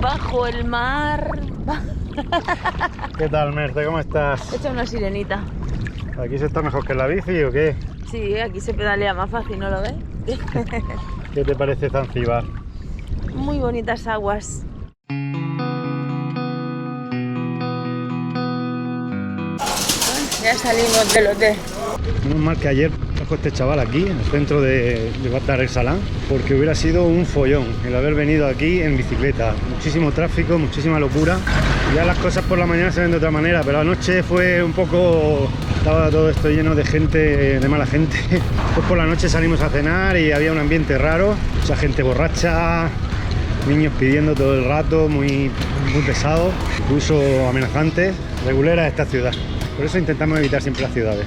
bajo el mar. ¿Qué tal, Merce? ¿Cómo estás? He hecho una sirenita. ¿Aquí se está mejor que en la bici o qué? Sí, aquí se pedalea más fácil, ¿no lo ves? ¿Qué te parece Zanzíbar? Muy bonitas aguas. Ya salimos del hotel. Menos mal que ayer trajo este chaval aquí, en el centro de Dar es Salaam, porque hubiera sido un follón el haber venido aquí en bicicleta. Muchísimo tráfico, muchísima locura. Ya las cosas por la mañana se ven de otra manera, pero anoche fue un poco... Estaba todo esto lleno de gente, de mala gente. Pues por la noche salimos a cenar y había un ambiente raro, mucha gente borracha, niños pidiendo todo el rato, muy pesados, incluso amenazantes. Regulera esta ciudad. Por eso intentamos evitar siempre las ciudades.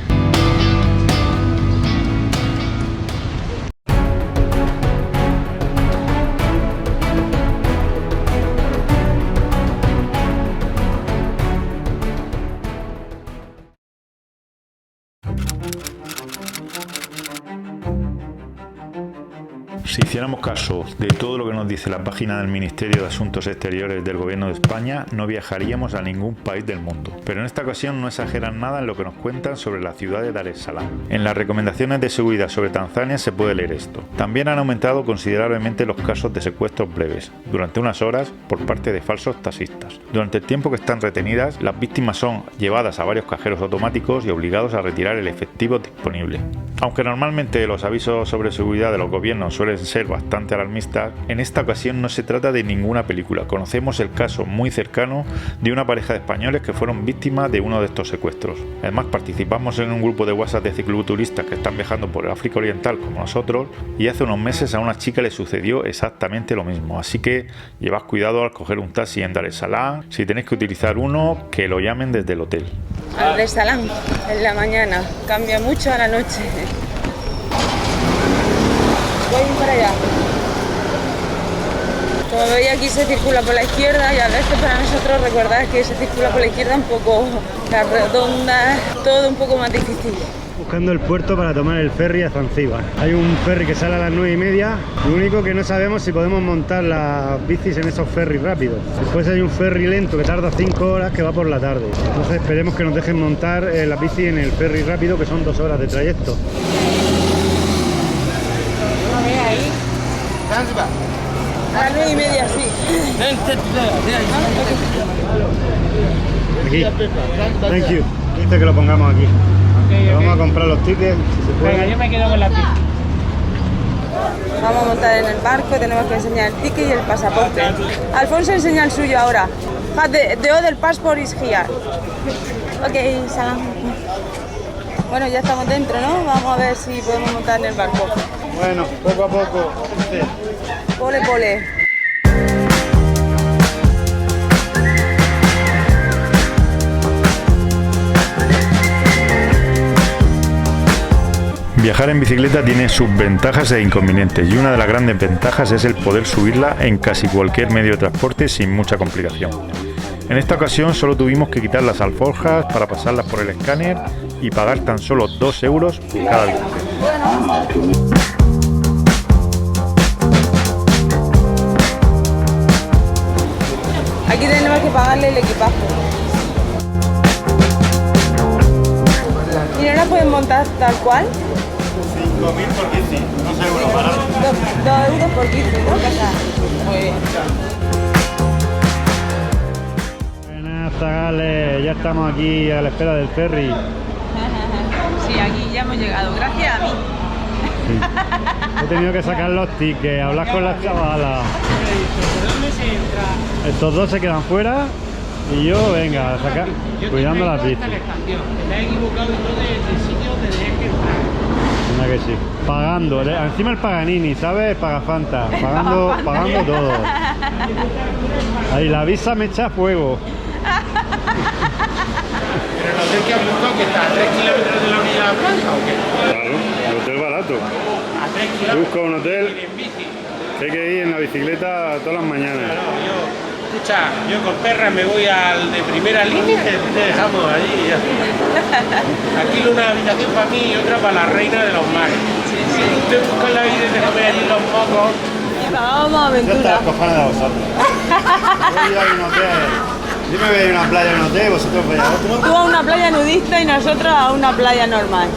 Si hiciéramos caso de todo lo que nos dice la página del Ministerio de Asuntos Exteriores del Gobierno de España, no viajaríamos a ningún país del mundo. Pero en esta ocasión no exageran nada en lo que nos cuentan sobre la ciudad de Dar es Salaam. En las recomendaciones de seguridad sobre Tanzania se puede leer esto. También han aumentado considerablemente los casos de secuestros breves, durante unas horas, por parte de falsos taxistas. Durante el tiempo que están retenidas, las víctimas son llevadas a varios cajeros automáticos y obligados a retirar el efectivo disponible. Aunque normalmente los avisos sobre seguridad de los gobiernos suelen ser bastante alarmistas, en esta ocasión no se trata de ninguna película. Conocemos el caso muy cercano de una pareja de españoles que fueron víctimas de uno de estos secuestros. Además, participamos en un grupo de WhatsApp de cicloturistas que están viajando por el África Oriental como nosotros, y hace unos meses a una chica le sucedió exactamente lo mismo. Así que llevad cuidado al coger un taxi en Dar es Salaam. Si tenéis que utilizar uno, que lo llamen desde el hotel. Dar es Salaam, en la mañana, cambia mucho a la noche. Voy para allá. Como veis, aquí se circula por la izquierda y a veces para nosotros recordad que se circula por la izquierda un poco la redonda, todo un poco más difícil. Buscando el puerto para tomar el ferry a Zanzíbar. Hay un ferry que sale a las 9:30. Lo único que no sabemos si podemos montar las bicis en esos ferries rápidos. Después hay un ferry lento que tarda 5 horas que va por la tarde. Entonces esperemos que nos dejen montar la bici en el ferry rápido, que son 2 horas de trayecto. A las 9:30, sí. Aquí. Thank you. Dice que lo pongamos aquí. Okay. Vamos a comprar los tickets, si se puede. Venga, yo me quedo con la pista. Vamos a montar en el barco, tenemos que enseñar el ticket y el pasaporte. Alfonso enseña el suyo ahora. The other passport is here. Ok, Salam. Bueno, ya estamos dentro, ¿no? Vamos a ver si podemos montar en el barco. Bueno, poco a poco. Pole, pole. Viajar en bicicleta tiene sus ventajas e inconvenientes, y una de las grandes ventajas es el poder subirla en casi cualquier medio de transporte sin mucha complicación. En esta ocasión solo tuvimos que quitar las alforjas para pasarlas por el escáner y pagar tan solo 2 euros por cada bicicleta. Aquí tenemos que pagarle el equipaje. ¿Y no la pueden montar tal cual? 5.000 por 15, 2 euros, barato. 2 euros por 15, ¿no? Muy bien. Buenas, Zagales, ya estamos aquí a la espera del ferry. Sí, aquí ya hemos llegado, gracias a mí. Sí. He tenido que sacar los tickets, hablar con las chavalas. ¿Por dónde se entra? Estos dos se quedan fuera y yo, venga, a sacar, cuidando las bicis. Te has equivocado de sitio donde tenías que entrar. Venga que sí. Pagando, encima el Paganini, ¿sabes? Pagafanta, pagando todo. Ahí la visa me echa fuego. Pero el hotel que has buscado, que está a 3 kilómetros de la orilla de la playa, ¿o qué? Claro, el hotel barato. A 3 Yo kilómetros. busco un hotel En bici. que hay que ir en la bicicleta todas las mañanas. Escucha, yo con perra me voy al de primera línea y te dejamos allí y ya. Aquí una habitación para mí y otra para la reina de los mares. Si usted busca la vida y déjame allí los mocos. Y vamos a Yo aventura. estaba cojando de vosotros. voy a un hotel. Yo me voy a ir a una playa en un hotel, vosotros vais a otro. Tú a una playa nudista y nosotros a una playa normal.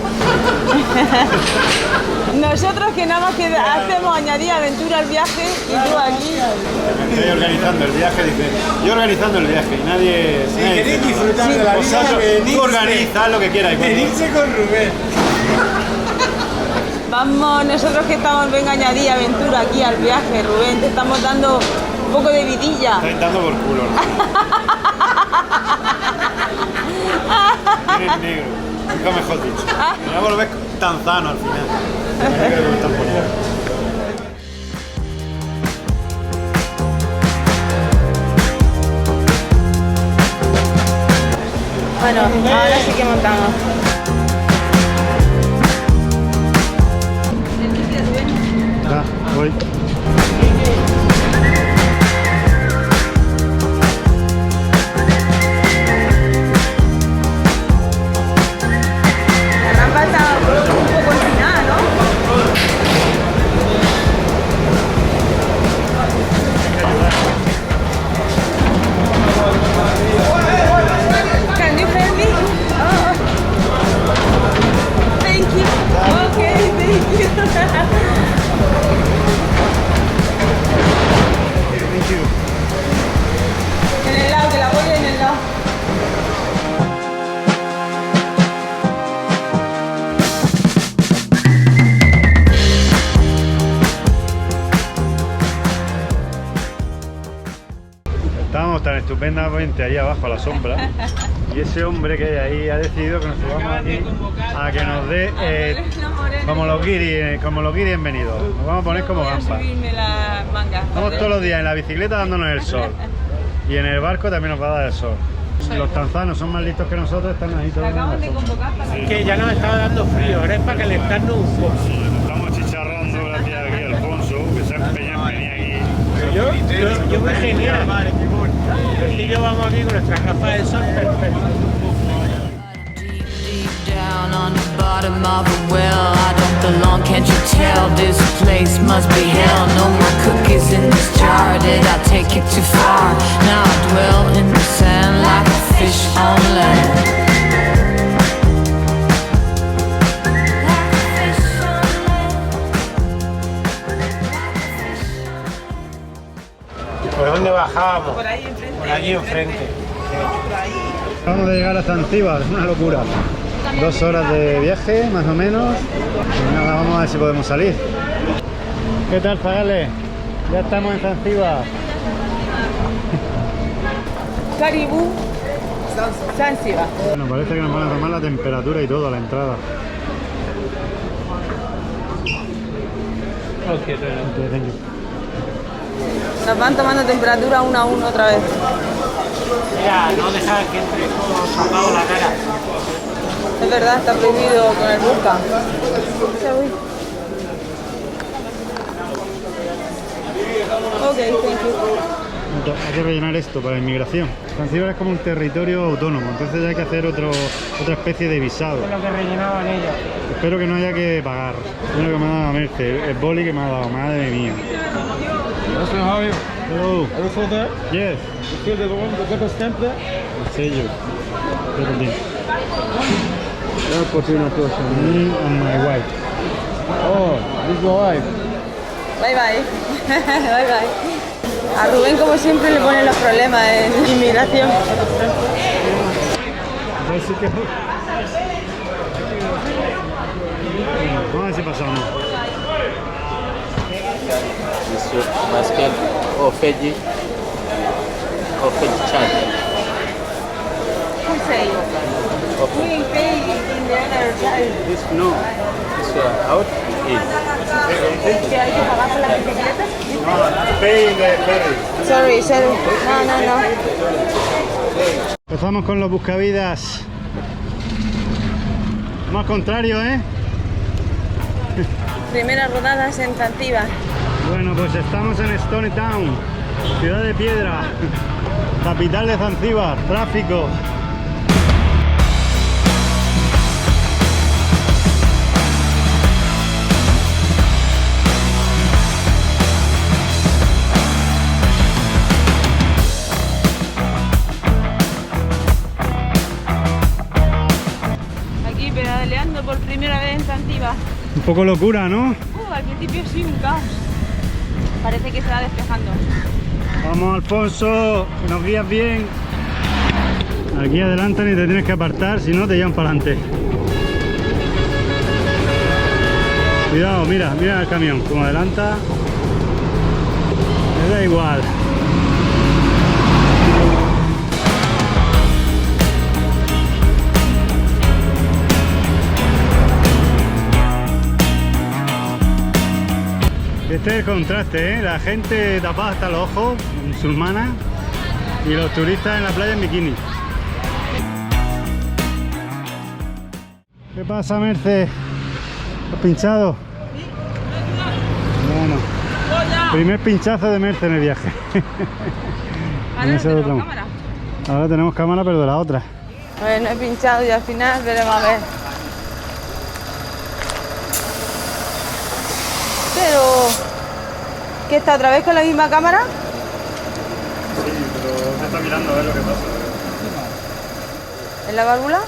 Nosotros que nada más que hacemos añadir aventura al viaje y tú aquí. Estoy organizando el viaje, dice. Yo organizando el viaje y nadie. Si queréis disfrutar de la vida, Tú organizas lo que quieras. venirse con Rubén. Vamos, nosotros que estamos, venga a añadir aventura aquí al viaje, Rubén, te estamos dando un poco de vidilla. Estáis dando por culo, ¿no? Eres negro, nunca mejor dicho. Me voy a volver tanzano al final. Mira que me están poniendo. Bueno, ahora sí que montamos. Ya, voy. La rampa está un poco empinada, ¿no? Can you help me? Oh. Thank you. Okay, thank you. Thank you. En el lado, que la voy en el lado. Estábamos tan estupendamente ahí abajo a la sombra y ese hombre que hay ahí ha decidido que nos subamos aquí a que nos dé como los guiris en Benidorm. Nos vamos a poner como gambas. Subirme las mangas. Estamos todos los días en la bicicleta dándonos el sol y en el barco también nos va a dar el sol. Los tanzanos son más listos que nosotros, están ahí todos. Acaban de convocar para Es que ya nos estaba dando frío, ahora es para calentarnos un poco. Estamos chicharrando gracias aquí a Alfonso, que se ha empeñado en venir aquí. Yo me genial. Y yo vamos aquí con nuestras gafas de sol perfecto. Deep down on the bottom of a well, I don't belong, can't you tell? This place must be hell. No more cookies in this jar. Did I take it too far? Now I dwell in the sand like a fish on land. ¿Por dónde bajábamos? por ahí enfrente. Por allí enfrente. Vamos a llegar a Zanzíbar, es una locura. 2 horas de viaje, más o menos. Y nada, vamos a ver si podemos salir. ¿Qué tal, Zagales? Ya estamos en Zanzíbar. Caribú, Zanzíbar. Bueno, parece que nos van a tomar la temperatura y todo a la entrada. Okay, Ok, thank you. Nos van tomando temperatura uno a uno otra vez. Mira, no dejar que entre todo sacado la cara. Es verdad, está prohibido con el burka. Ok, thank you. Hay que rellenar esto para inmigración. Zanzíbar es como un territorio autónomo, entonces hay que hacer otra especie de visado. Es lo que rellenaban ellos. Espero que no haya que pagar. Es lo que me ha dado Merce, el boli que me ha dado, madre mía. Hello. Yes. El sello. And my wife. Oh, this is my wife. Bye bye. Bye bye. A Rubén, como siempre, le ponen los problemas en inmigración. Así que... Vamos a ver si pasamos. Monsieur Masquel Ofedi Chan. Who say? We pay in the other side. This no. This out is. ¿Que hay que pagar por las bicicletas? Pay the ferry. Sorry, sorry. No. Empezamos con los buscavidas. Más contrario, ¿eh? Primeras rodadas en Zanzíbar. Bueno, pues estamos en Stone Town, ciudad de piedra, capital de Zanzíbar, tráfico. Zanzíbar. Un poco locura, ¿no? Al principio sí, un caos. Parece que se va despejando. Vamos, Alfonso, que nos guías bien. Aquí adelantan y te tienes que apartar, si no te llevan para adelante. Cuidado, mira, mira el camión, como adelanta. Me da igual. Este es el contraste, ¿eh? La gente tapada hasta los ojos, musulmana, y los turistas en la playa en bikini. ¿Qué pasa, Merce? ¿Has pinchado? Sí. Bueno, primer pinchazo de Merce en el viaje. Ahora no tenemos cámara. Ahora tenemos cámara, pero de la otra. Bueno, he pinchado y al final veremos a ver. Pero... ¿qué está otra vez con la misma cámara? Sí, pero se está mirando a ver lo que pasa. ¿En la válvula?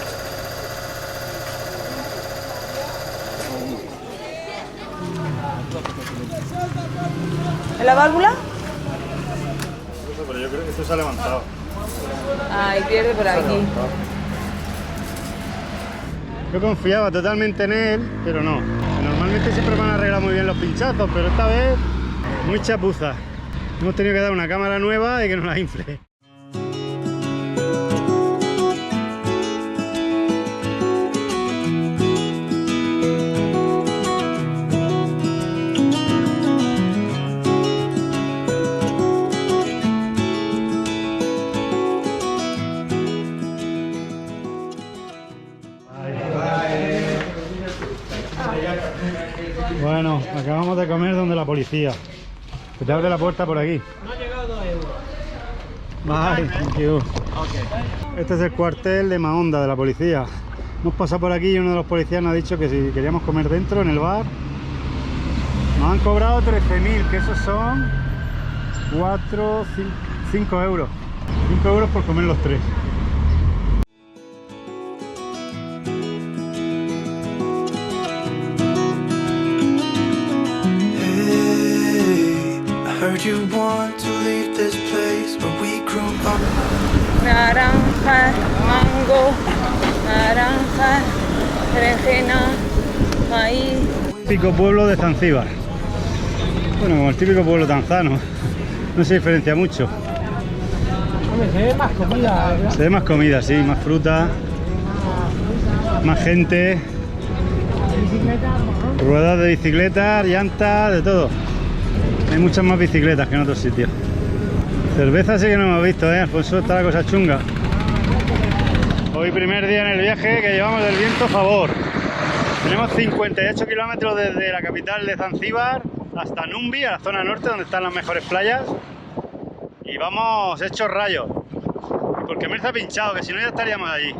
¿En la válvula? Pero yo creo que esto se ha levantado. Ah, y pierde por aquí. Yo confiaba totalmente en él, pero no. Normalmente siempre me han arreglado muy bien los pinchazos, pero esta vez muy chapuza. Hemos tenido que dar una cámara nueva y que nos la infle. Bueno, acabamos de comer donde la policía. Que te abre la puerta por aquí. Me ha llegado 2 euros. Bye, thank you. Este es el cuartel de Mahonda de la policía. Hemos pasado por aquí y uno de los policías nos ha dicho que si queríamos comer dentro, en el bar. Nos han cobrado 13.000, que esos son 5 euros. 5 euros por comer los tres. You want to leave this place where we grew up. Naranja, mango, naranja, berenjena, maíz. Típico pueblo de Zanzíbar. Bueno, como el típico pueblo tanzano. No se diferencia mucho. Hombre, se ve más comida, ¿verdad? Se ve más comida, sí, más fruta, más gente, ruedas de bicicleta, llantas, de todo. Hay muchas más bicicletas que en otros sitios. Cerveza sí que no hemos visto, Alfonso, está la cosa chunga. Hoy primer día en el viaje que llevamos el viento a favor. Tenemos 58 kilómetros desde la capital de Zanzíbar hasta Numbi, a la zona norte donde están las mejores playas. Y vamos hechos rayos. Porque Merce ha pinchado, que si no ya estaríamos allí.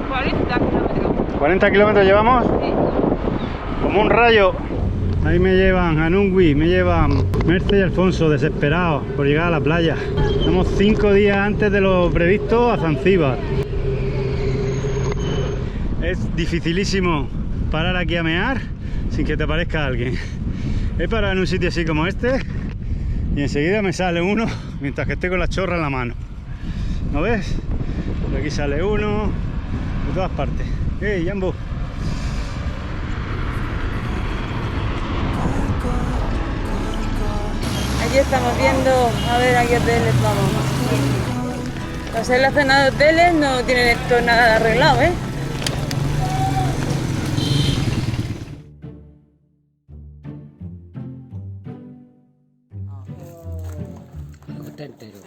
40 kilómetros. ¿40 kilómetros llevamos? Sí. Como un rayo. Ahí me llevan a Nungui, me llevan Merce y Alfonso, desesperados por llegar a la playa. Estamos 5 días antes de lo previsto a Zanzíbar. Es dificilísimo parar aquí a mear sin que te aparezca alguien. He parado en un sitio así como este y enseguida me sale uno mientras que estoy con la chorra en la mano. ¿No ves? Por aquí sale uno, de todas partes. ¡Hey, Jambo! Aquí estamos viendo a ver a qué hoteles vamos. Pues en la zona de hoteles no tienen esto nada arreglado, ¿eh? Está entero.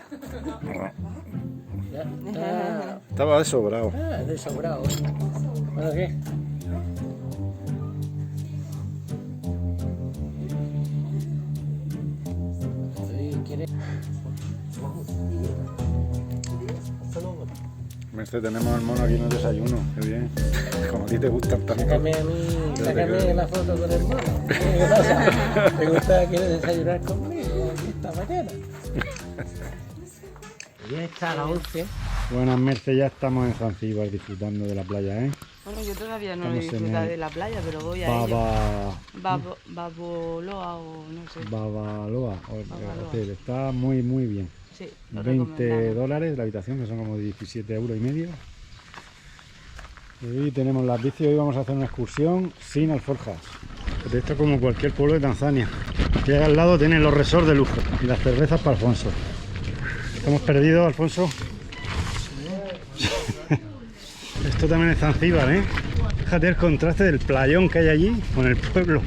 Estaba desobrado. Desobrado. ¿Bueno qué? Merce, tenemos al mono aquí en el desayuno, qué bien. Como a ti te gustan tanto. Sácame a mí, sácame la foto con el mono. ¿Qué pasa? ¿Te gusta, quieres desayunar conmigo aquí esta mañana? Ya está a las 11. Buenas, Merce, ya estamos en Zanzíbar disfrutando de la playa, ¿eh? Bueno, yo todavía no he Estamos en disfrutado el de la playa, pero voy a Baboloa o no sé. Babaloa, Babaloa. hotel. Está muy bien. Sí, lo $20 recomendamos. la habitación, que son como 17,5 €. Y tenemos las bicis. Hoy vamos a hacer una excursión sin alforjas. Esto es como cualquier pueblo de Tanzania. Aquí al lado tienen los resorts de lujo y las cervezas para Alfonso. ¿Estamos perdidos, Alfonso? Esto también es Zanzíbar, ¿eh? Fíjate el contraste del playón que hay allí con el pueblo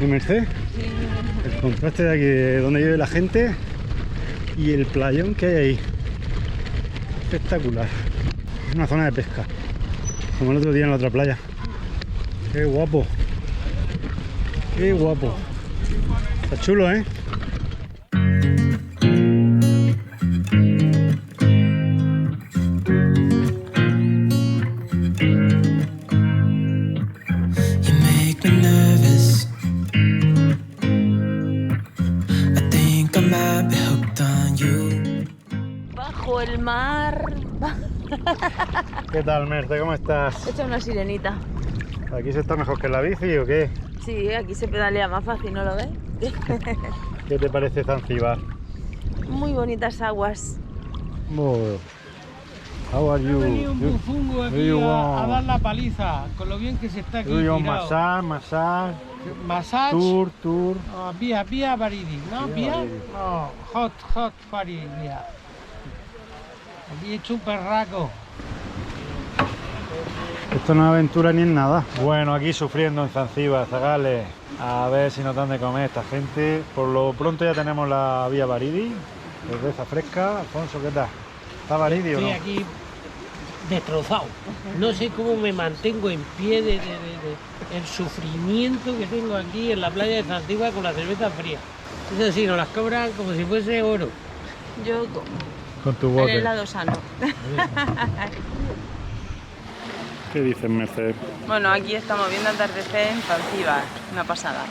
de Merced. El contraste de aquí, de donde vive la gente, y el playón que hay ahí. Espectacular. Es una zona de pesca, como el otro día en la otra playa. Qué guapo. Qué guapo. Está chulo, ¿eh? You make me nervous. I think I might be hooked on you. Bajo el mar. ¿Qué tal, Merce? ¿Cómo estás? He hecho una sirenita. ¿Aquí se está mejor que en la bici o qué? Sí, aquí se pedalea más fácil, ¿no lo ves? ¿Qué te parece Zanzíbar? Muy bonitas aguas. Oh. How are Ha you? venido un bufungo Do aquí you a want- dar la paliza, con lo bien que se está aquí Do you want tirado. massage? Massage. Tour. Vía Baridi, ¿no? Vía Vía. Baridi. No, hot Baridi, vía. Aquí he hecho un perraco. Esto no es aventura ni en nada. Bueno, aquí sufriendo en Zanzíbar, Zagales. A ver si nos dan de comer esta gente. Por lo pronto ya tenemos la vía Baridi. Cerveza fresca. Alfonso, ¿qué tal? ¿Está Baridi o no? Estoy aquí destrozado. No sé cómo me mantengo en pie de el sufrimiento que tengo aquí en la playa de Zanzíbar con la cerveza fría. Eso sí, nos las cobran como si fuese oro. Yo Con tu el bote. helado sano. ¿Qué dices, Mercedes? Bueno, aquí estamos viendo atardecer en Zanzíbar. Una pasada.